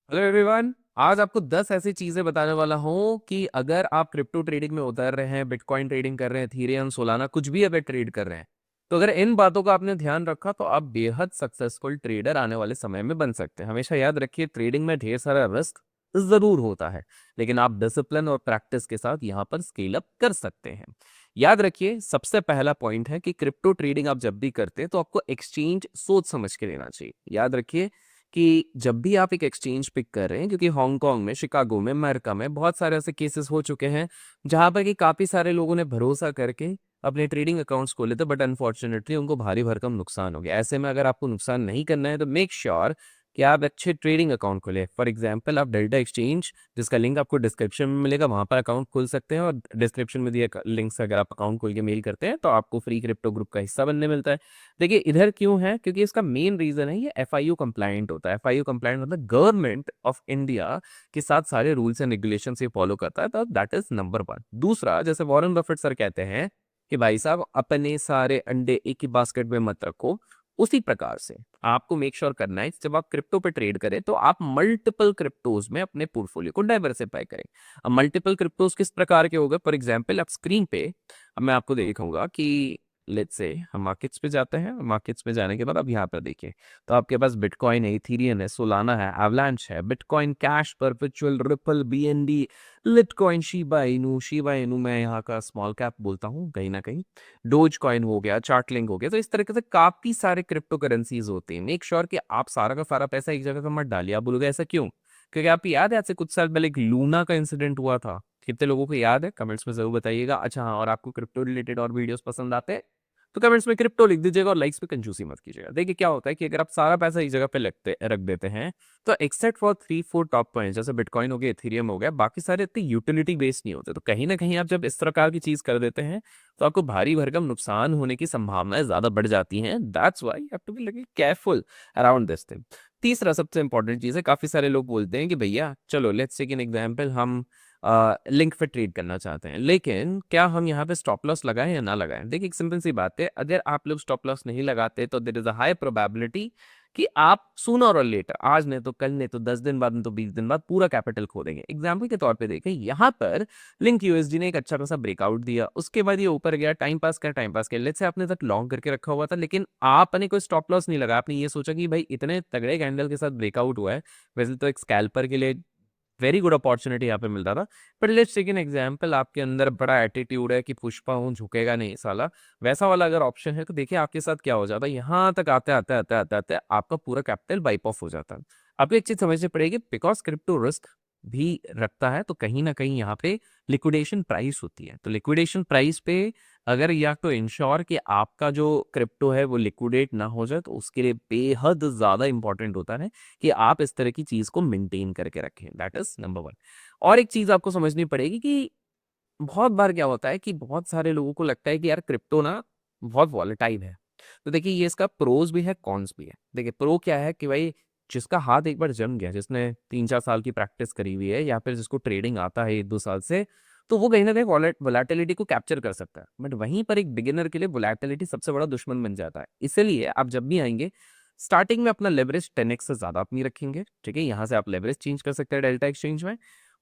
Hello everyone. आज आपको 10 ऐसी चीजें बताने वाला हूँ कि अगर आप क्रिप्टो ट्रेडिंग में उतर रहे हैं, बिटकॉइन ट्रेडिंग कर रहे हैं, इथेरियम, सोलाना, कुछ भी अगर ट्रेड कर रहे हैं, तो अगर इन बातों का आपने ध्यान रखा तो आप बेहद सक्सेसफुल ट्रेडर आने वाले समय में बन सकते हैं। हमेशा याद रखिए, ट्रेडिंग में ढेर सारा रिस्क जरूर होता है, लेकिन आप डिसिप्लिन और प्रैक्टिस के साथ यहाँ पर स्केल अप कर सकते हैं। याद रखिए, सबसे पहला पॉइंट है कि क्रिप्टो ट्रेडिंग आप जब भी करते हैं तो आपको एक्सचेंज सोच समझ के लेना चाहिए। याद रखिए कि जब भी आप एक एक्सचेंज पिक कर रहे हैं, क्योंकि हांगकांग में, शिकागो में, अमेरिका में बहुत सारे ऐसे केसेस हो चुके हैं जहां पर कि काफी सारे लोगों ने भरोसा करके अपने ट्रेडिंग अकाउंट्स खोले थे, बट अनफॉर्चुनेटली उनको भारी भरकम नुकसान हो गया। ऐसे में अगर आपको नुकसान नहीं करना है तो मेक श्योर कि आप अच्छे ट्रेडिंग अकाउंट खोले। फॉर एग्जाम्पल, आप डेल्टा एक्सचेंज, जिसका लिंक आपको डिस्क्रिप्शन में मिलेगा, वहां पर अकाउंट खोल सकते हैं, और डिस्क्रिप्शन में दिए लिंक से अगर आप अकाउंट खोल के मेल करते हैं तो आपको फ्री क्रिप्टो ग्रुप का हिस्सा बनने मिलता है। देखिए, इधर क्यों है, क्योंकि इसका मेन रीजन है ये एफआईयू कंप्लायंट होता है। एफआईयू कंप्लायंट मतलब गवर्नमेंट ऑफ इंडिया के साथ सारे रूल्स एंड रेगुलेशन से फॉलो करता है, तो दैट इज नंबर वन। दूसरा, जैसे वॉरेन बफेट सर कहते हैं कि भाई साहब, अपने सारे अंडे एक ही बास्केट में मत रखो। उसी प्रकार से आपको मेक श्योर करना है, जब आप क्रिप्टो पे ट्रेड करें तो आप मल्टीपल क्रिप्टोज में अपने पोर्टफोलियो को डाइवर्सिफाई करें। अब मल्टीपल क्रिप्टोज किस प्रकार के हो गए, फॉर एग्जाम्पल आप स्क्रीन पे, अब मैं आपको दिखाऊंगा कि लेट्स से हम मार्केट्स पे जाते हैं। मार्केट्स पे जाने के बाद अब यहाँ पर देखिए, तो आपके पास बिटकॉइन है, इथीरियम है, सोलाना है, एवलांच है, bitcoin cash, perpetual, ripple, BND, Litecoin, Shiba Inu मैं यहाँ का स्मॉल कैप बोलता हूँ कहीं ना कहीं, डोज कॉइन हो गया, चार्टलिंक हो गया। तो इस तरीके से काफी सारे क्रिप्टो करेंसीज होते हैं। मेक श्योर कि आप सारा का सारा पैसा एक जगह पे मत डालिए। आप बोलोगे ऐसा क्यों? क्योंकि आपको याद है, आज से कुछ साल पहले एक लूना का इंसिडेंट हुआ था। कितने लोगों को याद है? कमेंट्स में जरूर बताइएगा। अच्छा हाँ, और आपको क्रिप्टो रिलेटेड और वीडियोस पसंद आते हैं तो कमेंट्स में क्रिप्टो लिख दीजिएगा, और लाइक्स पे कंजूसी मत कीजिएगा। देखिए, क्या होता है कि अगर आप सारा पैसा एक जगह पे रख देते हैं, तो एक्सेप्ट फॉर 3-4 टॉप पॉइंट, जैसे बिटकॉइन हो गया, इथेरियम हो गया, बाकी सारे इतने यूटिलिटी बेस्ड नहीं होते। तो कहीं ना कहीं आप जब इस प्रकार की चीज कर देते हैं तो आपको भारी भरकम नुकसान होने की संभावनाएं ज्यादा बढ़ जाती हैं। That's why you have to be little careful around this thing. तीसरा सबसे इंपॉर्टेंट चीज है, काफी सारे लोग बोलते हैं कि भैया चलो लेट्स टेक एन एग्जांपल, हम लिंक पे ट्रेड करना चाहते हैं, लेकिन क्या हम यहाँ पे स्टॉप लॉस लगाएं या ना लगाएं? देखिए, एक सिंपल सी बात है, अगर आप लोग स्टॉप लॉस नहीं लगाते तो there is a high probability कि आप सूनर और लेटर, आज नहीं तो कल, नहीं तो 10 दिन बाद, नहीं तो 20 दिन बाद, पूरा कैपिटल खो देंगे। एग्जाम्पल के तौर पे देखें, यहाँ पर लिंक यूएसडी ने एक अच्छा खासा ब्रेकआउट दिया, उसके बाद ये ऊपर गया, टाइम पास कर लेट्स से आपने तक लॉन्ग करके रखा हुआ था, लेकिन आपने कोई स्टॉप लॉस नहीं लगा। आपने ये सोचा कि भाई इतने तगड़े कैंडल के साथ ब्रेकआउट हुआ है, वैसे तो एक स्कैल्पर के लिए वेरी गुड अपॉर्चुनिटी यहाँ पे मिलता था, पर लेट्स टेक एन एग्जांपल, आपके अंदर बड़ा एटीट्यूड है कि पुष्पा हूँ, झुकेगा नहीं साला, वैसा वाला अगर ऑप्शन है, तो देखिए आपके साथ क्या हो जाता है। यहाँ तक आते आते आते आते आते आपका पूरा कैपिटल वाइप ऑफ हो जाता है। आपको एक चीज समझनी पड़ेगी, बिकॉज क्रिप्टो रिस्क भी रखता है, तो कहीं ना कहीं यहाँ पे लिक्विडेशन प्राइस होती है। तो लिक्विडेशन प्राइस पे अगर या तो इंश्योर कि आपका जो क्रिप्टो है वो लिक्विडेट ना हो जाए, तो उसके लिए बेहद ज्यादा इंपॉर्टेंट होता है कि आप इस तरह की चीज को मेंटेन करके रखें। That is number one. और एक चीज आपको समझनी पड़ेगी कि बहुत बार क्या होता है कि बहुत सारे लोगों को लगता है कि यार क्रिप्टो ना बहुत वॉलेटाइल है। तो देखिए, ये इसका प्रोज भी है, कॉन्स भी है। देखिए, प्रो क्या है कि भाई जिसका हाथ एक बार जम गया, जिसने 3-4 साल की प्रैक्टिस करी हुई है, या फिर जिसको ट्रेडिंग आता है 1-2 साल से, तो वो कहीं ना कहीं वोलेटिलिटी को कैप्चर कर सकता है। बट वहीं पर एक बिगिनर के लिए वोलेटिलिटी सबसे बड़ा दुश्मन बन जाता है। इसलिए आप जब भी आएंगे, स्टार्टिंग में अपना लेवरेज 10x से ज्यादा अपनी रखेंगे। ठीक है, यहाँ से आप लेवरेज चेंज कर सकते हैं डेल्टा एक्सचेंज में।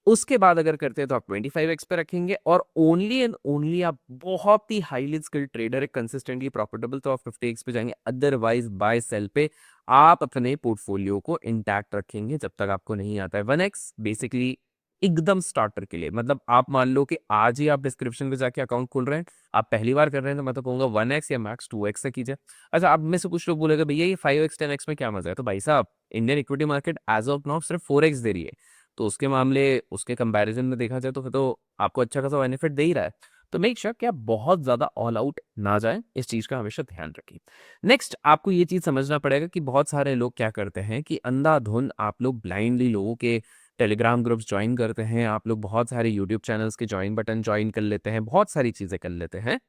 उसके बाद अगर करते हैं तो आप 25x पे रखेंगे, और ओनली एंड ओनली आप बहुत ही हाईली स्किल्ड ट्रेडर है, कंसिस्टेंटली प्रॉफिटेबल, तो आप 50x पे जाएंगे। अदरवाइज बाय सेल पे आप अपने पोर्टफोलियो को इंटैक्ट रखेंगे जब तक आपको नहीं आता है 1x। बेसिकली एकदम स्टार्टर के लिए, मतलब आप मान लो कि आज ही आप डिस्क्रिप्शन पे जाके अकाउंट खोल रहे हैं, आप पहली बार कर रहे हैं, तो मैं तो कहूंगा 1x या मैक्स 2x से कीजिए। अच्छा, आप में से कुछ लोग बोलेगा भैया ये 5x 10x में क्या मजा है? तो भाई साहब, Indian equity market as of now सिर्फ 4x दे रही है, तो उसके मामले, उसके कंपैरिजन में देखा जाए तो फिर तो आपको अच्छा खासा बेनिफिट दे ही रहा है। तो मेक श्योर कि आप बहुत ज्यादा ऑल आउट ना जाएं, इस चीज का हमेशा ध्यान रखिए। नेक्स्ट, आपको ये चीज समझना पड़ेगा कि बहुत सारे लोग क्या करते हैं कि अंधाधुन आप लोग ब्लाइंडली लोगों के टेलीग्राम ग्रुप्स ज्वाइन करते हैं, आप लोग बहुत सारे यूट्यूब चैनल्स के ज्वाइन बटन ज्वाइन कर लेते हैं, बहुत सारी चीजें कर लेते हैं,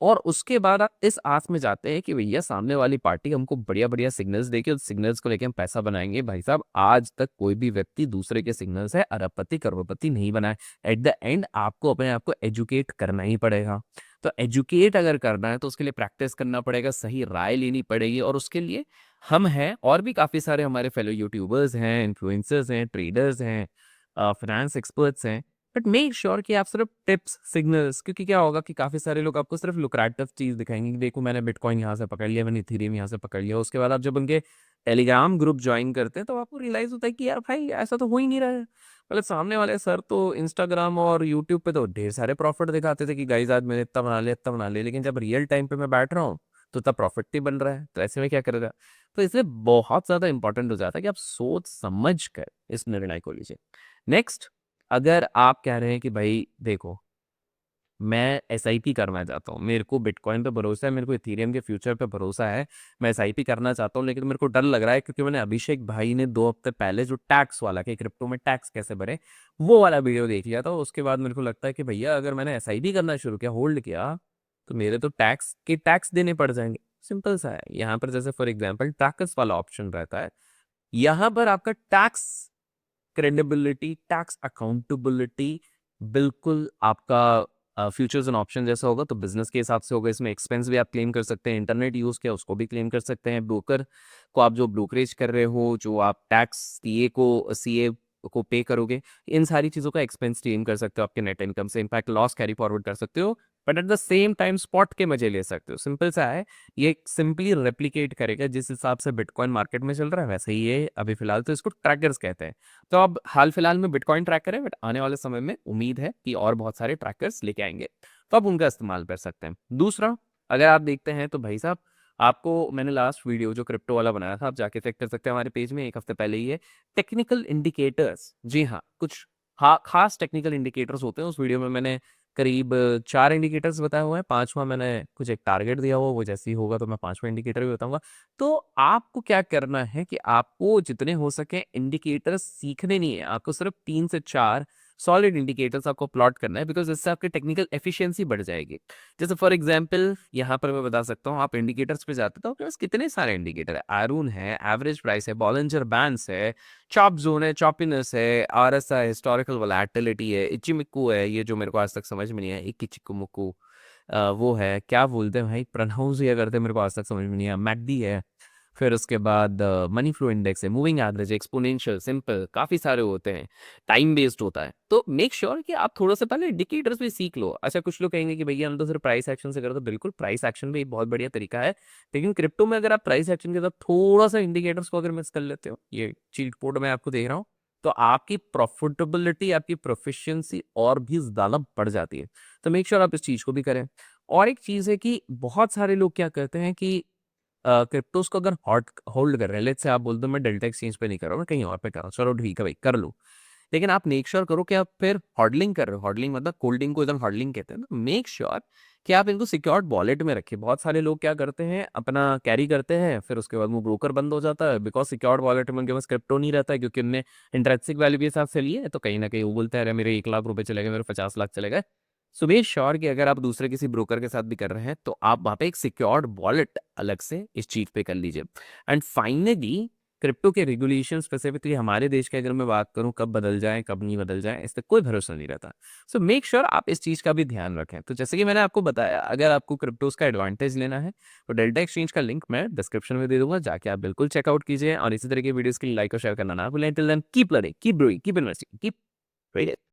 और उसके बाद आप इस आस में जाते हैं कि भैया सामने वाली पार्टी हमको बढ़िया बढ़िया सिग्नल्स देके, उस सिग्नल्स को लेके हम पैसा बनाएंगे। भाई साहब, आज तक कोई भी व्यक्ति दूसरे के सिग्नल से अरबपति करोड़पति नहीं बना है। एट द एंड आपको अपने आप को एजुकेट करना ही पड़ेगा। तो एजुकेट अगर करना है तो उसके लिए प्रैक्टिस करना पड़ेगा, सही राय लेनी पड़ेगी, और उसके लिए हम हैं और भी काफ़ी सारे हमारे फेलो यूट्यूबर्स हैं, इन्फ्लुएंसर्स हैं, ट्रेडर्स हैं, फाइनेंस एक्सपर्ट्स हैं। बट मेक श्योर कि आप सिर्फ टिप्स, सिग्नल्स, क्योंकि क्या होगा कि काफ़ी सारे लोग आपको सिर्फ लुक्रेटिव चीज़ दिखाएँगे कि देखो मैंने बिटकॉइन यहाँ से पकड़ लिया, मैंने इथेरियम यहाँ से पकड़ लिया। उसके बाद आप जब उनके टेलीग्राम ग्रुप जॉइन करते हैं तो आपको रियलाइज़ होता है कि यार भाई ऐसा तो हो ही नहीं रहा है। मतलब सामने वाले सर तो इंस्टाग्राम और यूट्यूब पे तो ढेर सारे प्रॉफिट दिखाते थे कि गाइस आज मैंने इतना बना लिया, इतना बना लिया। लेकिन जब रियल टाइम पे मैं बैठ रहा हूँ, तो इतना प्रॉफिट नहीं बन रहा है। तो ऐसे में क्या करेगा? तो इसलिए बहुत ज़्यादा इम्पोर्टेंट हो जाता है कि आप सोच समझ कर इस निर्णय को लीजिए। नेक्स्ट, अगर आप कह रहे हैं कि भाई देखो, मैं एसआईपी करना चाहता हूँ, मेरे को बिटकॉइन पे भरोसा है, मेरे को इथेरियम के फ्यूचर पे भरोसा है, मैं एसआईपी करना चाहता हूँ, लेकिन मेरे को डर लग रहा है क्योंकि मैंने अभिषेक भाई ने 2 हफ्ते पहले जो टैक्स वाला कि क्रिप्टो में टैक्स कैसे भरें, वो वाला वीडियो देख लिया था। उसके बाद मेरे को लगता है कि भैया अगर मैंने एसआईपी करना शुरू किया, होल्ड किया, तो मेरे तो टैक्स देने पड़ जाएँगे। सिंपल सा है। यहाँ पर जैसे फॉर एग्ज़ाम्पल ट्रैकर्स वाला ऑप्शन रहता है। यहाँ पर आपका टैक्स क्रेडिबिलिटी, टैक्स अकाउंटेबिलिटी बिल्कुल आपका फ्यूचर्स एंड ऑप्शन जैसा होगा, तो बिजनेस के हिसाब से होगा। इसमें एक्सपेंस भी आप क्लेम कर सकते हैं, इंटरनेट यूज़ किया उसको भी क्लेम कर सकते हैं, ब्रोकर को आप जो ब्रोकरेज कर रहे हो, जो आप टैक्स सीए को पे करोगे, इन सारी चीज़ों का एक्सपेंस क्लेम कर सकते हो आपके नेट इनकम से। इनफैक्ट लॉस कैरी फॉरवर्ड कर सकते हो, but at the same time spot के मजे ले सकते हो। सिंपल सा है। ये सिंपली रेप्लिकेट करेगा जिस हिसाब से बिटकॉइन मार्केट में चल रहा है, वैसे ही ये अभी फिलहाल तो इसको ट्रैकर्स कहते हैं। तो अब हाल फिलहाल में बिटकॉइन ट्रैकर है, बट आने वाले समय में उम्मीद है कि और बहुत सारे ट्रैकर्स लेके आएंगे, तो आप उनका इस्तेमाल कर सकते हैं। दूसरा, अगर आप देखते हैं तो भाई साहब, आपको मैंने लास्ट वीडियो जो क्रिप्टो वाला बनाया था, आप जाके चेक कर सकते हैं हमारे पेज में, 1 हफ्ते पहले ही है। टेक्निकल इंडिकेटर्स, जी हाँ, कुछ खास टेक्निकल इंडिकेटर्स होते हैं। उस वीडियो में मैंने करीब 4 इंडिकेटर्स बताए हुए हैं, 5वां मैंने कुछ एक टारगेट दिया हुआ, वो जैसे ही होगा तो मैं 5वां इंडिकेटर भी बताऊंगा। तो आपको क्या करना है कि आपको जितने हो सके इंडिकेटर्स सीखने नहीं है, आपको सिर्फ 3 से 4 सॉलिड इंडिकेटर्स आपको प्लॉट करना है, बिकॉज इससे आपकी टेक्निकल एफिशिएंसी बढ़ जाएगी। जैसे फॉर एग्जांपल यहाँ पर मैं बता सकता हूँ, आप इंडिकेटर्स पे जाते तो आपके पास कितने सारे इंडिकेटर है। आरून है, एवरेज प्राइस है, बॉलिंजर बैंड्स है, चॉप जोन है, चॉपिनेस है, आरएसआई, हिस्टोरिकल वोलेटिलिटी है, इचिमिकू है, ये जो मेरे को आज तक समझ में नहीं आया, इकिचिकुमुकू, वो है, क्या बोलते हैं भाई, प्रोनाउंस ये करते हैं, मेरे को आज तक समझ में नहीं आया, मैकडी है। फिर उसके बाद मनी फ्लो इंडेक्स है, मूविंग एवरेज, एक्सपोनेंशियल, सिंपल, काफ़ी सारे होते हैं, टाइम बेस्ड होता है। तो मेक श्योर कि आप थोड़ा सा पहले इंडिकेटर्स भी सीख लो। अच्छा, कुछ लोग कहेंगे कि भैया हम तो सिर्फ प्राइस एक्शन से करो, तो बिल्कुल प्राइस एक्शन भी एक बहुत बढ़िया तरीका है। लेकिन क्रिप्टो में अगर आप प्राइस एक्शन के साथ थोड़ा सा इंडिकेटर्स को अगर मिस कर लेते हो, ये चीट कोड मैं आपको दे रहा हूँ, तो आपकी प्रॉफिटेबिलिटी, आपकी प्रोफिशिएंसी और भी ज़्यादा बढ़ जाती है। तो मेक श्योर आप इस चीज़ को भी करें। और एक चीज़ है कि बहुत सारे लोग क्या करते हैं कि क्रिप्टोस को अगर हॉट होल्ड कर रहे हैं, लेट्स से आप बोल दो मैं डेल्टा एक्सचेंज पे नहीं कर रहा हूँ, मैं कहीं और पे कर रहा हूँ, चलो ठीक है भाई कर लो। लेकिन आप मेक श्योर करो कि आप फिर हॉडलिंग कर रहे हो, हॉडलिंग मतलब कोल्डिंग को एकदम हॉडलिंग कहते हैं ना, मेक श्योर कि आप इनको सिक्योर्ड वॉलेट में रखिए। बहुत सारे लोग क्या करते हैं, अपना कैरी करते हैं, फिर उसके बाद वो ब्रोकर बंद हो जाता है, बिकॉज सिक्योर्ड वॉलेट में उनके पास क्रिप्टो नहीं रहता है, क्योंकि उनने इंट्रिंसिक वैल्यू के हिसाब से लिए है, तो कहीं ना कहीं वो बोलते हैं अरे मेरे 1 लाख रुपए चले गए, मेरे 50 लाख चले गए। सो मेक श्योर कि अगर आप दूसरे किसी ब्रोकर के साथ भी कर रहे हैं, तो आप वहाँ पे एक सिक्योर्ड वॉलेट अलग से इस चीज़ पे कर लीजिए। एंड फाइनली, क्रिप्टो के रेगुलेशन स्पेसिफिकली हमारे देश की अगर मैं बात करूं, कब बदल जाए कब नहीं बदल जाए, इससे कोई भरोसा नहीं रहता। सो मेक श्योर आप इस चीज़ का भी ध्यान रखें। तो जैसे कि मैंने आपको बताया, अगर आपको क्रिप्टोज का एडवांटेज लेना है, तो डेल्टा एक्सचेंज का लिंक मैं डिस्क्रिप्शन में दे दूंगा, जाके आप बिल्कुल चेकआउट कीजिए। और इसी तरह की वीडियोस के लिए लाइक और शेयर करना ना भूलें। Till then keep learning, keep growing, keep investing, keep